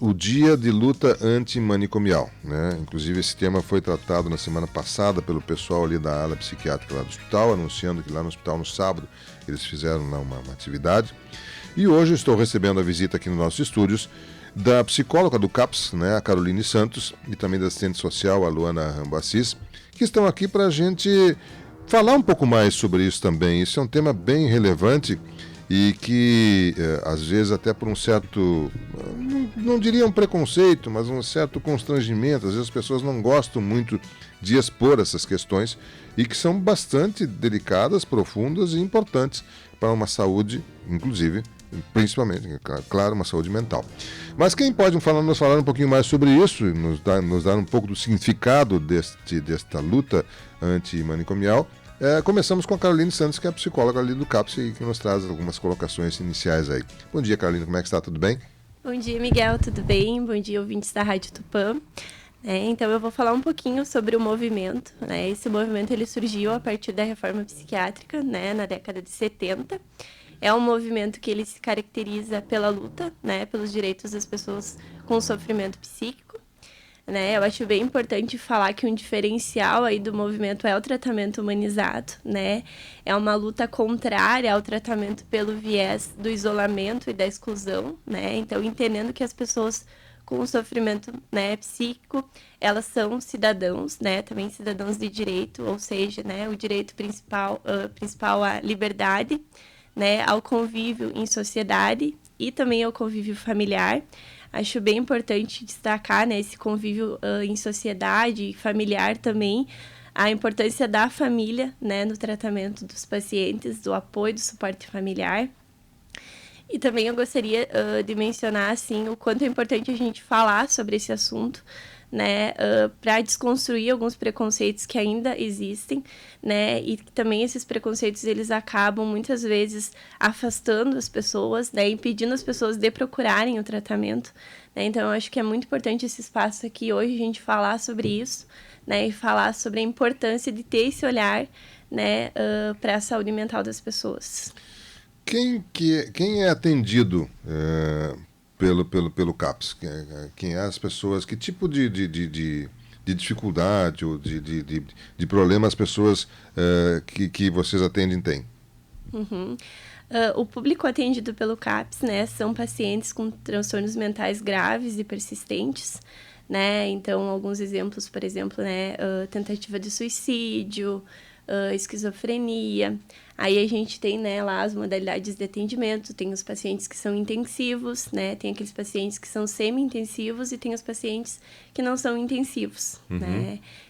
o Dia de Luta Antimanicomial, né? Inclusive esse tema foi tratado na semana passada pelo pessoal ali da ala psiquiátrica lá do hospital, anunciando que lá no hospital no sábado eles fizeram lá uma atividade. E hoje eu estou recebendo a visita aqui nos nossos estúdios da psicóloga do CAPS, né, a Caroline Santos, e também da assistente social, a Luana Rambacis, que estão aqui para a gente falar um pouco mais sobre isso também. Isso é um tema bem relevante e que, às vezes, até por um certo, não diria um preconceito, mas um certo constrangimento, às vezes as pessoas não gostam muito de expor essas questões e que são bastante delicadas, profundas e importantes para uma saúde, inclusive, principalmente, claro, uma saúde mental. Mas quem pode nos falar um pouquinho mais sobre isso, nos dar um pouco do significado desta luta antimanicomial, começamos com a Caroline Santos, que é a psicóloga ali do CAPS e que nos traz algumas colocações iniciais aí. Bom dia, Caroline, como é que está? Tudo bem? Bom dia, Miguel, tudo bem? Bom dia, ouvintes da Rádio Tupã. Então eu vou falar um pouquinho sobre o movimento. Esse movimento ele surgiu a partir da reforma psiquiátrica, na década de 70. É um movimento que ele se caracteriza pela luta, pelos direitos das pessoas com sofrimento psíquico. Eu acho bem importante falar que um diferencial aí do movimento é o tratamento humanizado, É uma luta contrária ao tratamento pelo viés do isolamento e da exclusão, Então, entendendo que as pessoas com sofrimento psíquico, elas são cidadãos, também cidadãos de direito, ou seja, o direito principal à liberdade, ao convívio em sociedade e também ao convívio familiar. Acho bem importante destacar esse convívio em sociedade e familiar também, a importância da família no tratamento dos pacientes, do apoio, do suporte familiar. E também eu gostaria de mencionar assim, o quanto é importante a gente falar sobre esse assunto, para desconstruir alguns preconceitos que ainda existem, e também esses preconceitos eles acabam muitas vezes afastando as pessoas, impedindo as pessoas de procurarem o tratamento, Então eu acho que é muito importante esse espaço aqui hoje a gente falar sobre isso, e falar sobre a importância de ter esse olhar, para a saúde mental das pessoas. Quem é atendido pelo CAPS? Quem é as pessoas? Que tipo de dificuldade ou de problema as pessoas que vocês atendem têm? Uhum. O público atendido pelo CAPS, são pacientes com transtornos mentais graves e persistentes, Então, alguns exemplos, por exemplo, tentativa de suicídio, esquizofrenia. Aí a gente tem lá as modalidades de atendimento, tem os pacientes que são intensivos, tem aqueles pacientes que são semi-intensivos e tem os pacientes que não são intensivos,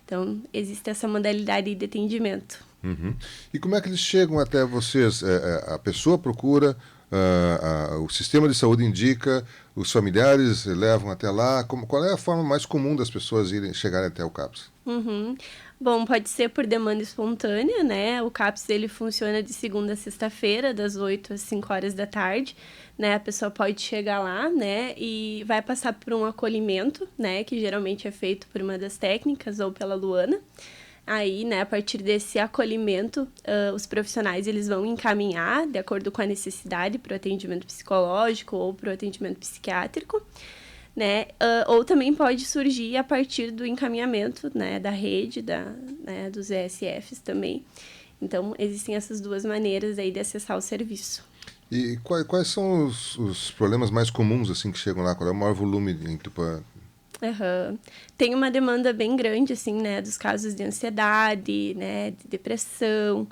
Então, existe essa modalidade de atendimento. Uhum. E como é que eles chegam até vocês? A pessoa procura, o sistema de saúde indica, os familiares levam até lá. Qual é a forma mais comum das pessoas chegarem até o CAPS? Uhum. Bom, pode ser por demanda espontânea, O CAPS ele funciona de segunda a sexta-feira, das 8 às 5 horas da tarde, A pessoa pode chegar lá, E vai passar por um acolhimento, Que geralmente é feito por uma das técnicas ou pela Luana. Aí, a partir desse acolhimento, os profissionais eles vão encaminhar, de acordo com a necessidade, para o atendimento psicológico ou para o atendimento psiquiátrico, ou também pode surgir a partir do encaminhamento, da rede, dos ESFs também. Então, existem essas duas maneiras aí de acessar o serviço. E quais são os problemas mais comuns assim que chegam lá? Qual é o maior volume em Tupã? Uhum. Tem uma demanda bem grande, assim, dos casos de ansiedade, de depressão.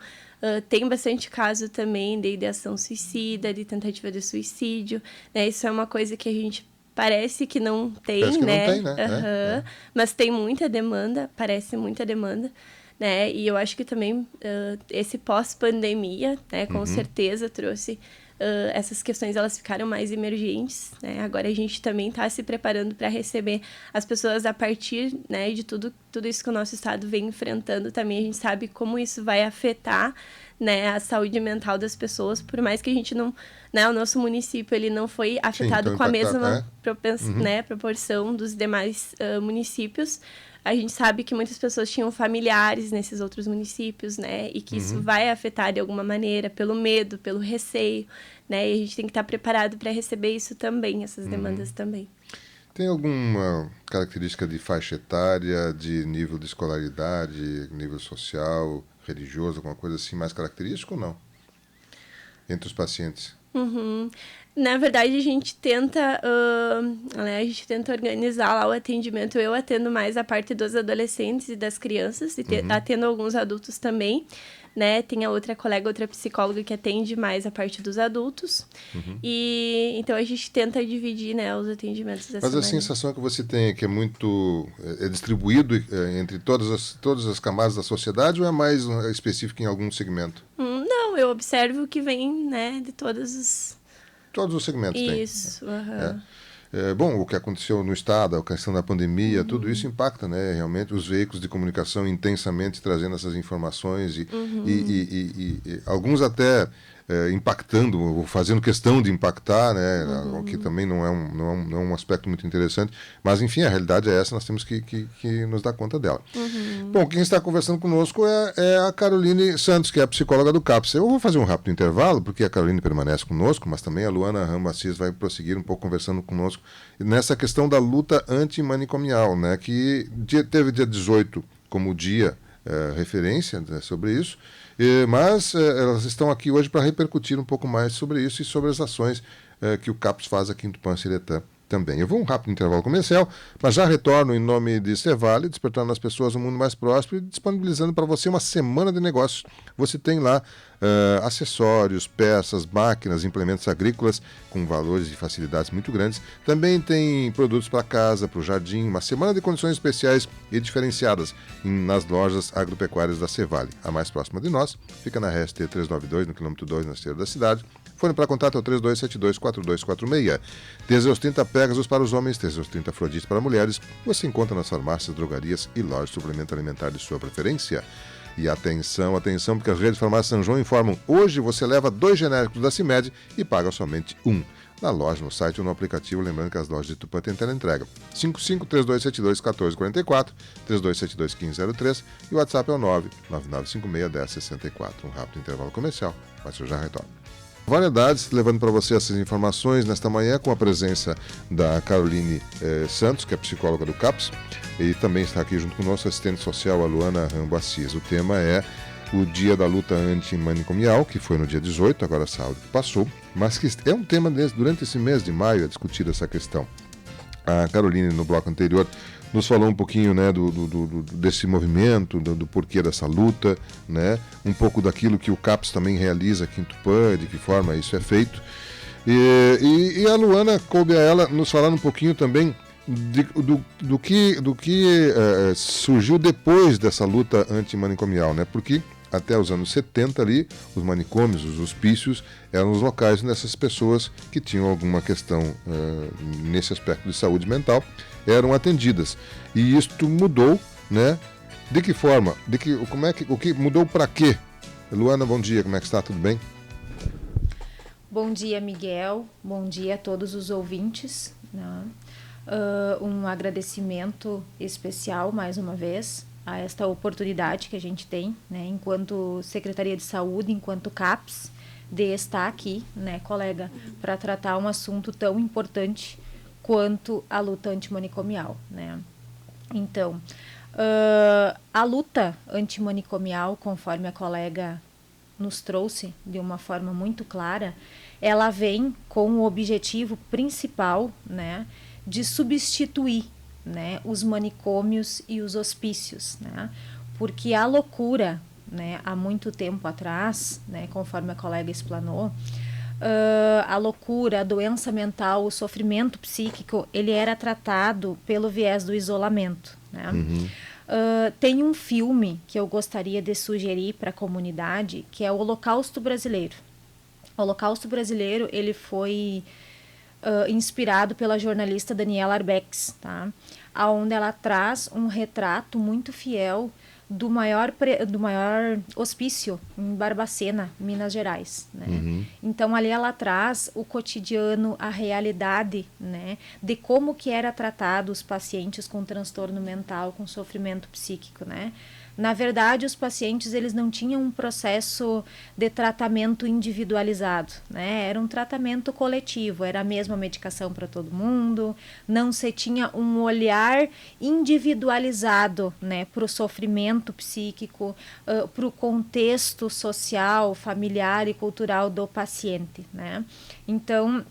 Tem bastante caso também de ideação suicida, de tentativa de suicídio, Isso é uma coisa que a gente parece que não tem, Parece que não tem, Uhum. Mas tem muita demanda, parece muita demanda, E eu acho que também esse pós-pandemia, com certeza trouxe essas questões, elas ficaram mais emergentes, Agora a gente também está se preparando para receber as pessoas a partir, de tudo isso que o nosso estado vem enfrentando. Também a gente sabe como isso vai afetar, a saúde mental das pessoas, por mais que a gente não, o nosso município ele não foi afetado Sim, com a mesma proporção dos demais municípios. A gente sabe que muitas pessoas tinham familiares nesses outros municípios, E que isso vai afetar de alguma maneira, pelo medo, pelo receio, E a gente tem que estar preparado para receber isso também, essas demandas também. Tem alguma característica de faixa etária, de nível de escolaridade, nível social, religioso, alguma coisa assim mais característica ou não? Entre os pacientes? Uhum. Na verdade, né, a gente tenta organizar lá o atendimento. Eu atendo mais a parte dos adolescentes e das crianças, e atendo alguns adultos também, né? Tem a outra colega, outra psicóloga que atende mais a parte dos adultos. E então a gente tenta dividir, né, os atendimentos dessa Mas a maneira. sensação que você tem é que é muito distribuído entre todas as camadas da sociedade ou é mais específico em algum segmento? Não, eu observo que vem, né, de todos os... Todos os segmentos têm. Isso, É. aham. Bom, o que aconteceu no Estado, a questão da pandemia, tudo isso impacta, né? Realmente, os veículos de comunicação intensamente trazendo essas informações e alguns até impactando, ou fazendo questão de impactar, né? O que também não é um aspecto muito interessante. Mas, enfim, a realidade é essa, nós temos que nos dar conta dela. Bom, quem está conversando conosco é a Caroline Santos, que é a psicóloga do CAPS. Eu vou fazer um rápido intervalo, porque a Caroline permanece conosco, mas também a Luana Rambacis vai prosseguir um pouco conversando conosco nessa questão da luta antimanicomial, né, que teve dia 18 como dia referência, né, sobre isso, mas elas estão aqui hoje para repercutir um pouco mais sobre isso e sobre as ações que o CAPS faz aqui em Tupã-Siretã também. Eu vou um rápido intervalo comercial, mas já retorno em nome de Cevale, despertando as pessoas um mundo mais próspero e disponibilizando para você uma semana de negócios. Você tem lá acessórios, peças, máquinas, implementos agrícolas com valores e facilidades muito grandes. Também tem produtos para casa, para o jardim, uma semana de condições especiais e diferenciadas nas lojas agropecuárias da Cevale. A mais próxima de nós fica na RST 392, no quilômetro 2, na esteira da cidade. Fone para contato é o 3272-4246. Teseus 30 Pegasus para os homens, Teseus 30 Afrodite para mulheres. Você encontra nas farmácias, drogarias e lojas de suplemento alimentar de sua preferência. E atenção, atenção, porque as redes de farmácia São João informam: hoje você leva 2 genéricos da CIMED e paga somente 1. Na loja, no site ou no aplicativo, lembrando que as lojas de Tupã têm teleentrega. 55-3272-1444, 3272-1503 e o WhatsApp é o 99956-1064. Um rápido intervalo comercial, mas eu já retorno. Variedades, levando para você essas informações nesta manhã com a presença da Caroline Santos, que é psicóloga do CAPS, e também está aqui junto conosco a assistente social, a Luana Rambacis. O tema é o Dia da Luta Antimanicomial, que foi no dia 18, agora sábado que passou, mas que é um tema durante esse mês de maio, é discutida essa questão. A Caroline, no bloco anterior, nos falou um pouquinho, né, desse movimento, do porquê dessa luta, né, um pouco daquilo que o CAPS também realiza aqui em Tupã, de que forma isso é feito. E a Luana, coube a ela nos falar um pouquinho também do que surgiu depois dessa luta antimanicomial, né, porque até os anos 70 ali, os manicômios, os hospícios, eram os locais dessas pessoas que tinham alguma questão nesse aspecto de saúde mental, eram atendidas. E isto mudou, né? De que forma? O que mudou para quê? Luana, bom dia, como é que está? Tudo bem? Bom dia, Miguel. Bom dia a todos os ouvintes, né? Um agradecimento especial, mais uma vez, a esta oportunidade que a gente tem, né, enquanto Secretaria de Saúde, enquanto CAPS, de estar aqui, né, colega, para tratar um assunto tão importante quanto a luta antimanicomial, né. Então, a luta antimanicomial, conforme a colega nos trouxe de uma forma muito clara, ela vem com o objetivo principal, né, de substituir, né, os manicômios e os hospícios, né, porque a loucura, né, há muito tempo atrás, né, conforme a colega explanou, a loucura, a doença mental, o sofrimento psíquico, ele era tratado pelo viés do isolamento, né. Tem um filme que eu gostaria de sugerir para a comunidade, que é o Holocausto Brasileiro. O Holocausto Brasileiro, ele foi inspirado pela jornalista Daniela Arbex, tá? Onde ela traz um retrato muito fiel do maior hospício em Barbacena, Minas Gerais, né? Então ali ela traz o cotidiano, a realidade, né, de como que era tratado os pacientes com transtorno mental, com sofrimento psíquico, né? Na verdade, os pacientes eles não tinham um processo de tratamento individualizado, né? Era um tratamento coletivo, era a mesma medicação para todo mundo, não se tinha um olhar individualizado, né, para o sofrimento psíquico, para o contexto social, familiar e cultural do paciente, né? Então,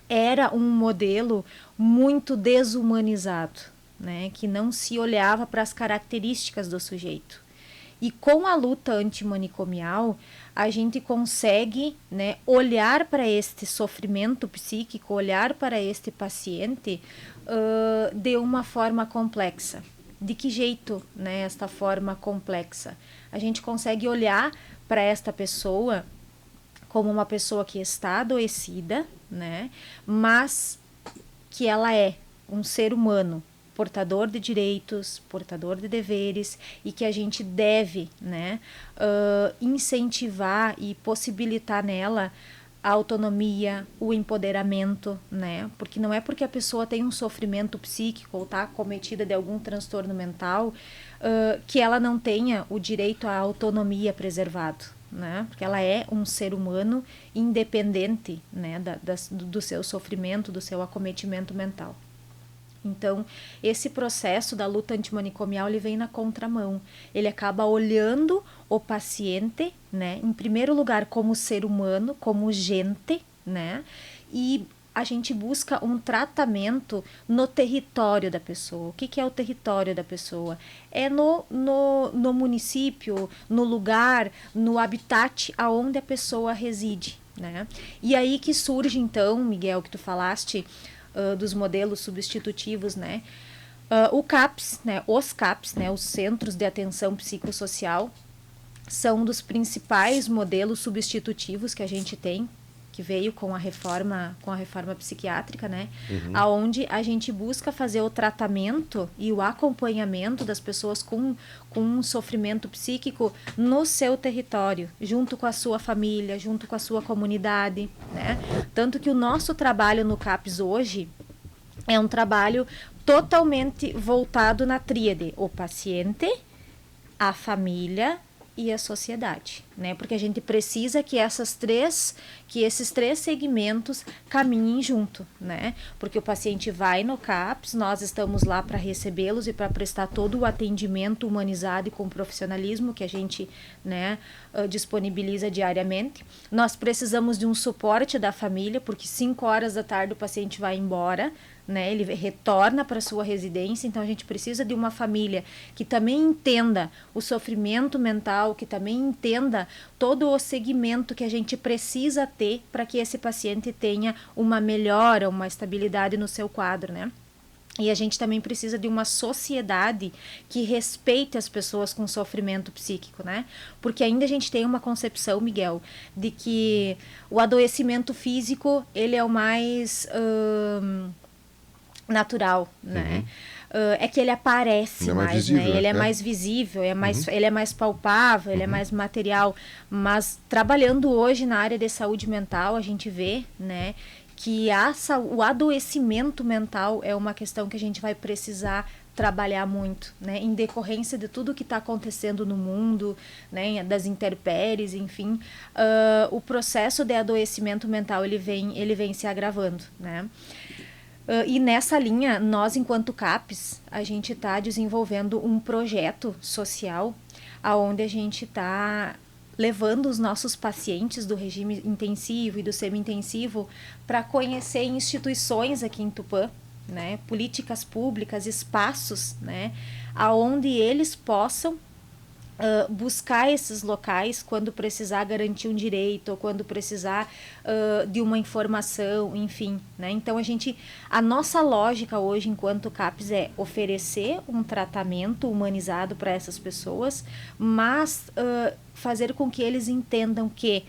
era um modelo muito desumanizado, né, que não se olhava para as características do sujeito. E com a luta antimanicomial, a gente consegue, né, olhar para este sofrimento psíquico, olhar para este paciente de uma forma complexa. De que jeito, né, esta forma complexa? A gente consegue olhar para esta pessoa como uma pessoa que está adoecida, né, mas que ela é um ser humano, portador de direitos, portador de deveres, e que a gente deve, né, incentivar e possibilitar nela a autonomia, o empoderamento, né, porque não é porque a pessoa tem um sofrimento psíquico ou está acometida de algum transtorno mental que ela não tenha o direito à autonomia preservado, né, porque ela é um ser humano independente, né, do seu sofrimento, do seu acometimento mental. Então, esse processo da luta antimanicomial, ele vem na contramão. Ele acaba olhando o paciente, né, em primeiro lugar como ser humano, como gente, né, e a gente busca um tratamento no território da pessoa. O que é o território da pessoa? É no município, no lugar, no habitat aonde a pessoa reside, né? E aí que surge, então, Miguel, que tu falaste, dos modelos substitutivos, né? O CAPS, né? Os CAPS, né? Os Centros de Atenção Psicossocial, são um dos principais modelos substitutivos que a gente tem, que veio com a reforma psiquiátrica, né? Aonde a gente busca fazer o tratamento e o acompanhamento das pessoas com um sofrimento psíquico no seu território, junto com a sua família, junto com a sua comunidade, né? Tanto que o nosso trabalho no CAPS hoje é um trabalho totalmente voltado na tríade: o paciente, a família e a sociedade, né? Porque a gente precisa que esses três segmentos caminhem junto, né? Porque o paciente vai no CAPS, nós estamos lá para recebê-los e para prestar todo o atendimento humanizado e com profissionalismo que a gente, né, disponibiliza diariamente. Nós precisamos de um suporte da família, porque 5 horas da tarde o paciente vai embora, né, ele retorna para sua residência, então a gente precisa de uma família que também entenda o sofrimento mental, que também entenda todo o segmento que a gente precisa ter para que esse paciente tenha uma melhora, uma estabilidade no seu quadro, né? E a gente também precisa de uma sociedade que respeite as pessoas com sofrimento psíquico, né? Porque ainda a gente tem uma concepção, Miguel, de que o adoecimento físico, ele é o mais natural, né? É que ele aparece mais visível, né? Ele é mais visível, ele é mais palpável, ele é mais material. Mas trabalhando hoje na área de saúde mental, a gente vê, né, que o adoecimento mental é uma questão que a gente vai precisar trabalhar muito, né, em decorrência de tudo que está acontecendo no mundo, né, das intempéries, enfim, o processo de adoecimento mental ele vem se agravando, né? E nessa linha, nós, enquanto CAPS, a gente está desenvolvendo um projeto social onde a gente está levando os nossos pacientes do regime intensivo e do semi-intensivo para conhecer instituições aqui em Tupã, né, políticas públicas, espaços, né, aonde eles possam buscar esses locais quando precisar garantir um direito ou quando precisar de uma informação, enfim, né? Então a nossa lógica hoje enquanto CAPS é oferecer um tratamento humanizado para essas pessoas, mas fazer com que eles entendam que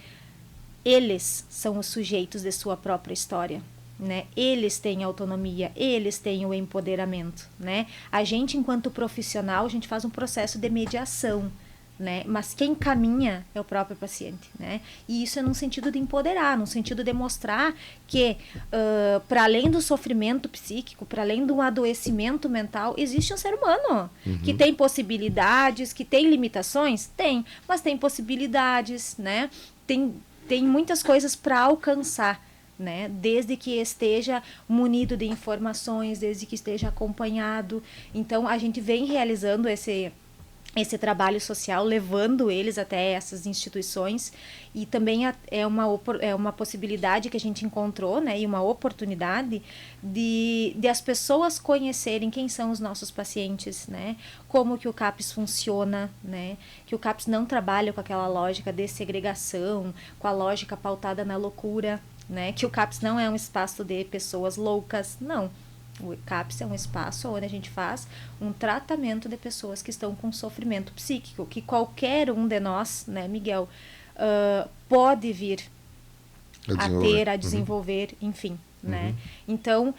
eles são os sujeitos de sua própria história, né? Eles têm autonomia, eles têm o empoderamento, né? A gente, enquanto profissional, a gente faz um processo de mediação, né? Mas quem caminha é o próprio paciente, né? E isso é num sentido de empoderar, num sentido de mostrar que, para além do sofrimento psíquico, para além do adoecimento mental, existe um ser humano que tem possibilidades, que tem limitações? Tem, mas tem possibilidades, né? Tem muitas coisas para alcançar, né? Desde que esteja munido de informações, desde que esteja acompanhado. Então, a gente vem realizando esse trabalho social, levando eles até essas instituições, e também é uma possibilidade que a gente encontrou, né, e uma oportunidade de as pessoas conhecerem quem são os nossos pacientes, né, como que o CAPS funciona, né, que o CAPS não trabalha com aquela lógica de segregação, com a lógica pautada na loucura, né, que o CAPS não é um espaço de pessoas loucas, não. O CAPS é um espaço onde a gente faz um tratamento de pessoas que estão com sofrimento psíquico, que qualquer um de nós, né, Miguel, pode vir a desenvolver, enfim, né? Então,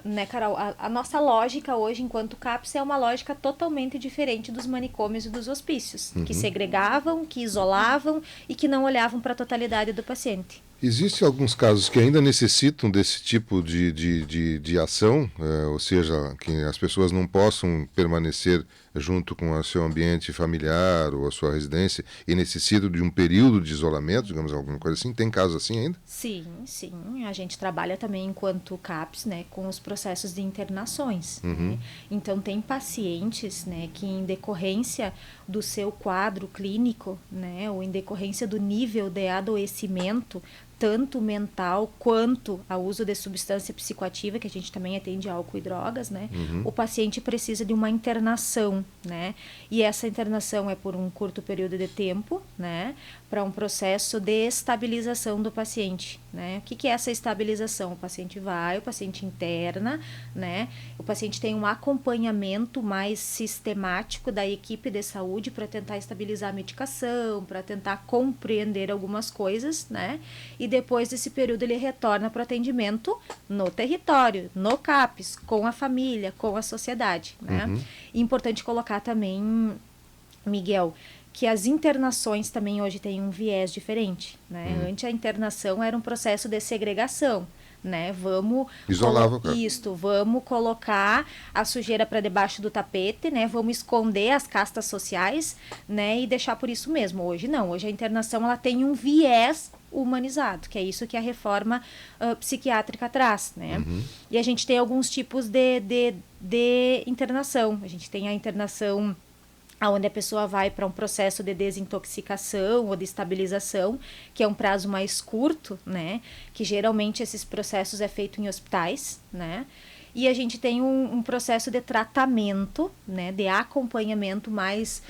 né, Carol, a nossa lógica hoje, enquanto CAPS, é uma lógica totalmente diferente dos manicômios e dos hospícios, que segregavam, que isolavam e que não olhavam para a totalidade do paciente. Existem alguns casos que ainda necessitam desse tipo de ação, ou seja, que as pessoas não possam permanecer junto com o seu ambiente familiar ou a sua residência e necessitam de um período de isolamento, digamos, alguma coisa assim. Tem casos assim ainda? Sim, sim. A gente trabalha também enquanto CAPS, né, com os processos de internações. Né? Então, tem pacientes, né, que em decorrência do seu quadro clínico, né, ou em decorrência do nível de adoecimento, tanto mental quanto ao uso de substância psicoativa, que a gente também atende álcool e drogas, né? O paciente precisa de uma internação, né? E essa internação é por um curto período de tempo, né? Para um processo de estabilização do paciente, né? O que é essa estabilização? O paciente interna, né? O paciente tem um acompanhamento mais sistemático da equipe de saúde para tentar estabilizar a medicação, para tentar compreender algumas coisas, né? E depois desse período ele retorna para o atendimento no território, no CAPS, com a família, com a sociedade, né? E importante colocar também, Miguel, que as internações também hoje têm um viés diferente, né? Antes a internação era um processo de segregação, né? Vamos colocar a sujeira para debaixo do tapete, né? Vamos esconder as castas sociais, né? E deixar por isso mesmo. Hoje não. Hoje a internação ela tem um viés humanizado, que é isso que a reforma psiquiátrica traz, né? E a gente tem alguns tipos de internação. A gente tem a internação onde a pessoa vai para um processo de desintoxicação ou de estabilização, que é um prazo mais curto, né? Que geralmente esses processos é feito em hospitais, né? E a gente tem um processo de tratamento, né? De acompanhamento mais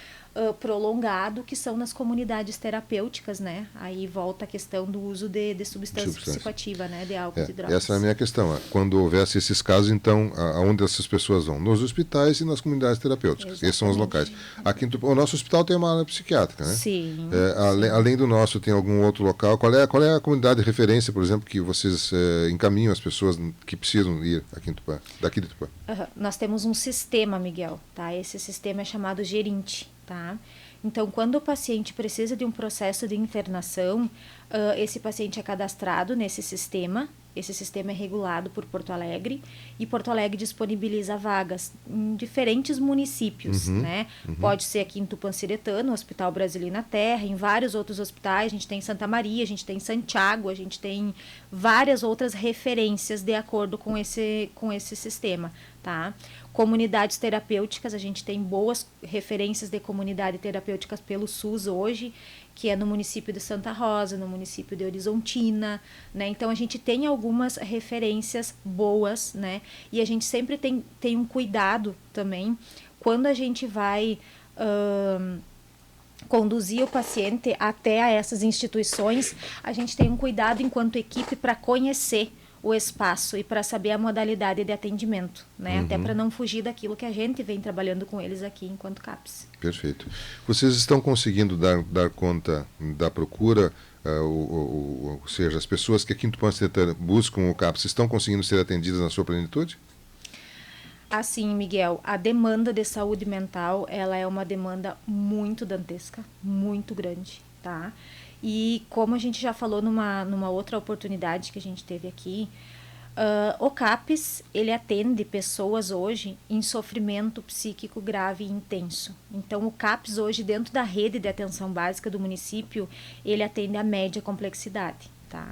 prolongado, que são nas comunidades terapêuticas, né? Aí volta a questão do uso de substância psicoativa, né? De álcool e drogas. Essa é a minha questão. Quando houvesse esses casos, então, aonde essas pessoas vão? Nos hospitais e nas comunidades terapêuticas. Exatamente. Esses são os locais. Aqui o nosso hospital tem uma área psiquiátrica, né? Sim. Além do nosso, tem algum outro local? Qual é a comunidade de referência, por exemplo, que vocês encaminham as pessoas que precisam ir aqui em Tupã, daqui de Tupã? Nós temos um sistema, Miguel, tá? Esse sistema é chamado Gerinte. Tá? Então, quando o paciente precisa de um processo de internação, esse paciente é cadastrado nesse sistema. Esse sistema é regulado por Porto Alegre e Porto Alegre disponibiliza vagas em diferentes municípios, né? Pode ser aqui em Tupanciretã, Hospital Brasileiro na Terra, em vários outros hospitais. A gente tem Santa Maria, a gente tem Santiago, a gente tem várias outras referências de acordo com esse sistema, tá? Comunidades terapêuticas, a gente tem boas referências de comunidade terapêuticas pelo SUS hoje, que é no município de Santa Rosa, no município de Horizontina, né? Então, a gente tem algumas referências boas, né? E a gente sempre tem um cuidado também, quando a gente vai conduzir o paciente até essas instituições, a gente tem um cuidado enquanto equipe para conhecer o espaço e para saber a modalidade de atendimento, né? Até para não fugir daquilo que a gente vem trabalhando com eles aqui enquanto CAPS. Perfeito. Vocês estão conseguindo dar conta da procura, ou seja, as pessoas que aqui em Tupanciretã buscam o CAPS estão conseguindo ser atendidas na sua plenitude? Assim, Miguel, a demanda de saúde mental, ela é uma demanda muito dantesca, muito grande, tá? E como a gente já falou numa outra oportunidade que a gente teve aqui, o CAPS, ele atende pessoas hoje em sofrimento psíquico grave e intenso. Então, o CAPS hoje, dentro da rede de atenção básica do município, ele atende a média complexidade. Tá?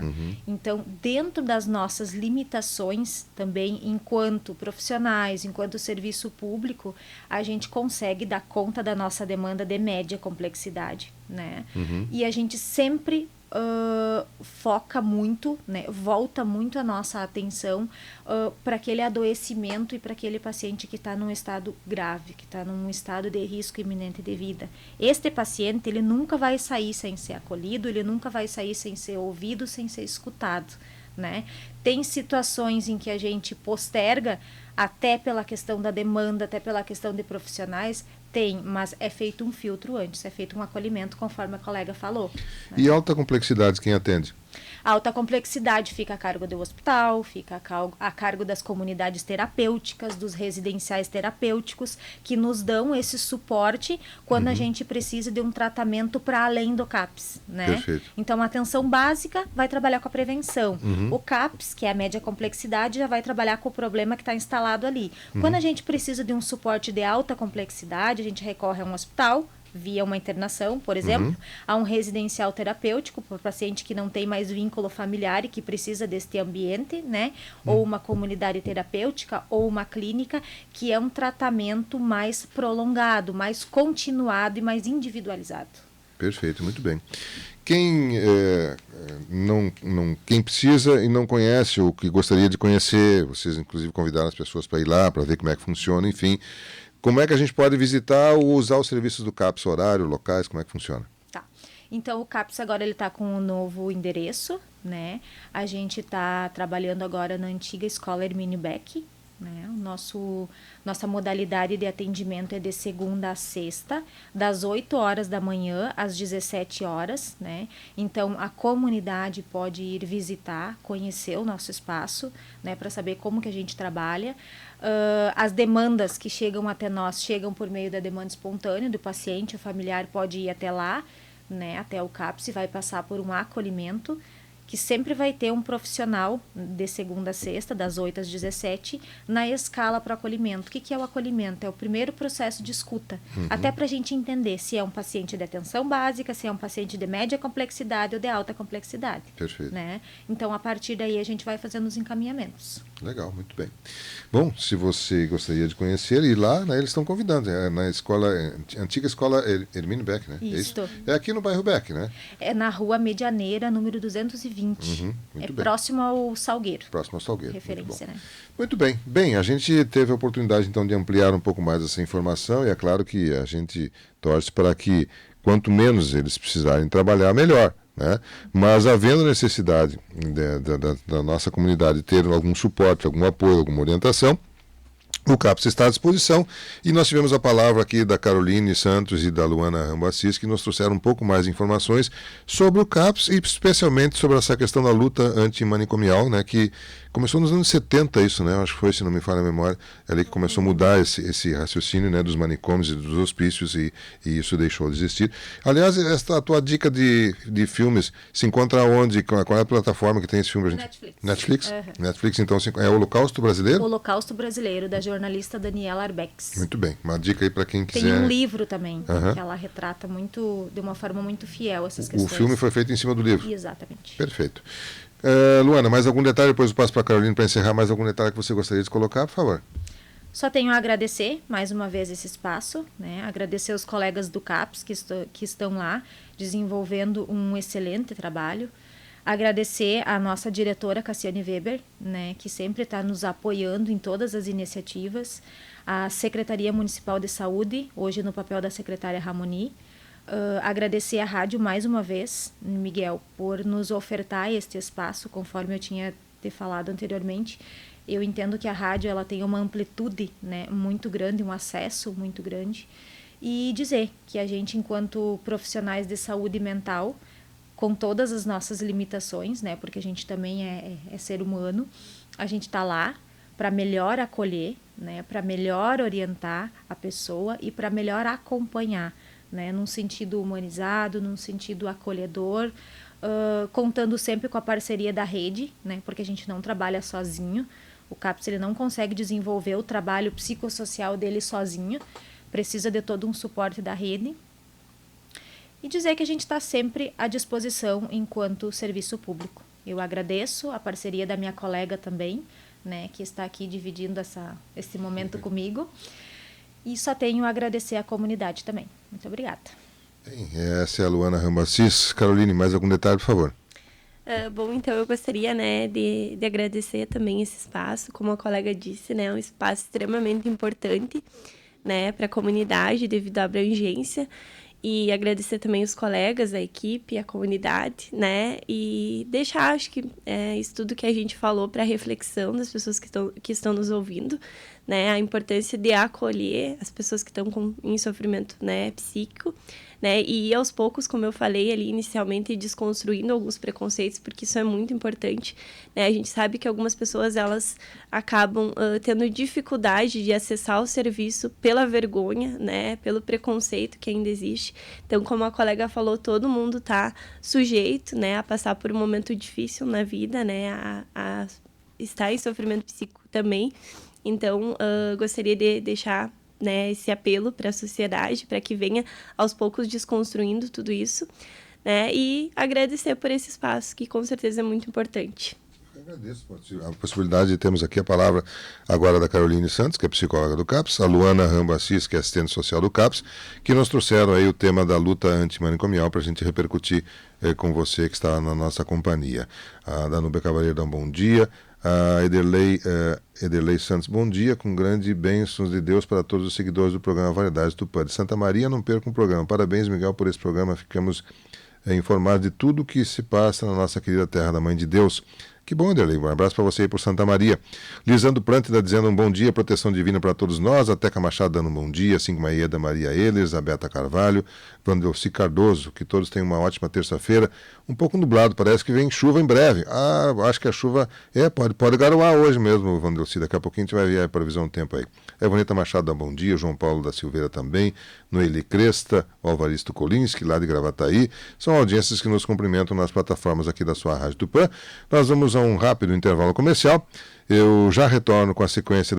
Então, dentro das nossas limitações, também enquanto profissionais, enquanto serviço público, a gente consegue dar conta da nossa demanda de média complexidade, né? E a gente sempre foca muito, né? Volta muito a nossa atenção para aquele adoecimento e para aquele paciente que está num estado grave, que está num estado de risco iminente de vida. Este paciente, ele nunca vai sair sem ser acolhido, ele nunca vai sair sem ser ouvido, sem ser escutado, né? Tem situações em que a gente posterga, até pela questão da demanda, até pela questão de profissionais, tem, mas é feito um filtro antes, é feito um acolhimento, conforme a colega falou. Né? E alta complexidade, quem atende? A alta complexidade fica a cargo do hospital, fica a cargo das comunidades terapêuticas, dos residenciais terapêuticos, que nos dão esse suporte quando a gente precisa de um tratamento para além do CAPS, né? Perfeito. Então, a atenção básica vai trabalhar com a prevenção. O CAPS, que é a média complexidade, já vai trabalhar com o problema que está instalado ali. Quando a gente precisa de um suporte de alta complexidade, a gente recorre a um hospital, via uma internação, por exemplo, a um residencial terapêutico para o paciente que não tem mais vínculo familiar e que precisa deste ambiente, né? Ou uma comunidade terapêutica ou uma clínica, que é um tratamento mais prolongado, mais continuado e mais individualizado. Perfeito, muito bem. Quem quem precisa e não conhece ou que gostaria de conhecer, vocês inclusive convidaram as pessoas para ir lá, para ver como é que funciona, enfim, como é que a gente pode visitar ou usar os serviços do CAPS, horário, locais, como é que funciona? Tá. Então, o CAPS agora ele está com um novo endereço, né? A gente está trabalhando agora na antiga escola Hermínio Beck, né? Nossa modalidade de atendimento é de segunda a sexta, das 8 horas da manhã às 17 horas, né? Então, a comunidade pode ir visitar, conhecer o nosso espaço, né? Para saber como que a gente trabalha. As demandas que chegam até nós chegam por meio da demanda espontânea do paciente, o familiar pode ir até lá, né? Até o CAPS, e vai passar por um acolhimento, que sempre vai ter um profissional de segunda a sexta, das 8 às 17, na escala para acolhimento. O que é o acolhimento? É o primeiro processo de escuta, até para a gente entender se é um paciente de atenção básica, se é um paciente de média complexidade ou de alta complexidade. Perfeito. Né? Então, a partir daí, a gente vai fazendo os encaminhamentos. Legal, muito bem. Bom, se você gostaria de conhecer, ir lá, né, eles estão convidando. É na antiga escola Hermínio Beck, né? Isso. É aqui no bairro Beck, né? É na Rua Medianeira, número 220. Muito bem. bem. Próximo ao Salgueiro. Próximo ao Salgueiro. Referência, né? Muito bem. Bem, a gente teve a oportunidade, então, de ampliar um pouco mais essa informação e é claro que a gente torce para que quanto menos eles precisarem trabalhar, melhor. Né? Mas havendo necessidade da nossa comunidade ter algum suporte, algum apoio, alguma orientação, o CAPS está à disposição e nós tivemos a palavra aqui da Caroline Santos e da Luana Rambo Assis, que nos trouxeram um pouco mais de informações sobre o CAPS e especialmente sobre essa questão da luta antimanicomial, né, que começou nos anos 70 isso, né, acho que foi, se não me falha a memória, é ali que começou a mudar esse raciocínio, né, dos manicômios e dos hospícios e isso deixou de existir. Aliás, esta tua dica de filmes se encontra onde? Qual é a plataforma que tem esse filme? Netflix? Netflix, então, é o Holocausto Brasileiro? O Holocausto Brasileiro, da jornalista Daniela Arbex. Muito bem, uma dica aí para quem quiser. Tem um livro também, que ela retrata de uma forma muito fiel essas questões. O filme foi feito em cima do livro? Exatamente. Perfeito. Luana, mais algum detalhe? Depois eu passo para a Carolina para encerrar. Mais algum detalhe que você gostaria de colocar, por favor? Só tenho a agradecer mais uma vez esse espaço, né? Agradecer os colegas do CAPS que estão lá desenvolvendo um excelente trabalho. Agradecer a nossa diretora Cassiane Weber, né, que sempre está nos apoiando em todas as iniciativas. A Secretaria Municipal de Saúde, hoje no papel da secretária Ramoni. Agradecer à rádio mais uma vez, Miguel, por nos ofertar este espaço, conforme eu tinha te falado anteriormente. Eu entendo que a rádio ela tem uma amplitude, né, muito grande, um acesso muito grande. E dizer que a gente, enquanto profissionais de saúde mental, com todas as nossas limitações, né, porque a gente também é ser humano, a gente está lá para melhor acolher, né, para melhor orientar a pessoa e para melhor acompanhar, né, num sentido humanizado, num sentido acolhedor, contando sempre com a parceria da rede, né, porque a gente não trabalha sozinho. O CAPS ele não consegue desenvolver o trabalho psicossocial dele sozinho, precisa de todo um suporte da rede. E dizer que a gente está sempre à disposição enquanto serviço público. Eu agradeço a parceria da minha colega também, né, que está aqui dividindo esse momento comigo. E só tenho a agradecer à comunidade também. Muito obrigada. Bem, essa é a Luana Rambacis. Caroline, mais algum detalhe, por favor? Bom, então eu gostaria, né, de agradecer também esse espaço. Como a colega disse, né, é um espaço extremamente importante, né, para a comunidade devido à abrangência. E agradecer também os colegas, a equipe, a comunidade, né? E deixar, acho que, isso tudo que a gente falou para reflexão das pessoas que estão nos ouvindo, né? A importância de acolher as pessoas que estão em sofrimento, né, psíquico, né? E aos poucos, como eu falei ali inicialmente, desconstruindo alguns preconceitos, porque isso é muito importante, né? A gente sabe que algumas pessoas, elas acabam tendo dificuldade de acessar o serviço pela vergonha, né? Pelo preconceito que ainda existe. Então, como a colega falou, todo mundo está sujeito, né, a passar por um momento difícil na vida, né? A estar em sofrimento psíquico também. Então, gostaria de deixar, né, esse apelo para a sociedade, para que venha aos poucos desconstruindo tudo isso, né, e agradecer por esse espaço, que com certeza é muito importante. Eu agradeço a possibilidade de termos aqui a palavra agora da Caroline Santos, que é psicóloga do CAPS, a Luana Rambacis, que é assistente social do CAPS, que nos trouxeram aí o tema da luta antimanicomial para a gente repercutir com você que está na nossa companhia. A Danúbia Cavaleiro dá um bom dia. A Ederlei Santos, bom dia, com grande bênçãos de Deus para todos os seguidores do programa Variedades Tupã de Santa Maria, não percam o programa. Parabéns, Miguel, por esse programa, ficamos informados de tudo o que se passa na nossa querida terra da Mãe de Deus. Que bom, Ederlei, um abraço para você aí por Santa Maria. Lisandro Plântida dizendo um bom dia, proteção divina para todos nós. A Teca Machado dando um bom dia, assim como a Ieda Maria Ehlers, a Beta Carvalho, Vandelci Cardoso, que todos tenham uma ótima terça-feira. Um pouco nublado, parece que vem chuva em breve. Acho que a chuva pode garoar hoje mesmo, Vandelci. Daqui a pouquinho a gente vai ver a previsão do tempo aí. Evoneta Machado dá um bom dia, João Paulo da Silveira também, Noeli Cresta, o Alvaristo Kolinski, lá de Gravataí. São audiências que nos cumprimentam nas plataformas aqui da sua Rádio Tupã. Nós vamos a um rápido intervalo comercial. Eu já retorno com a sequência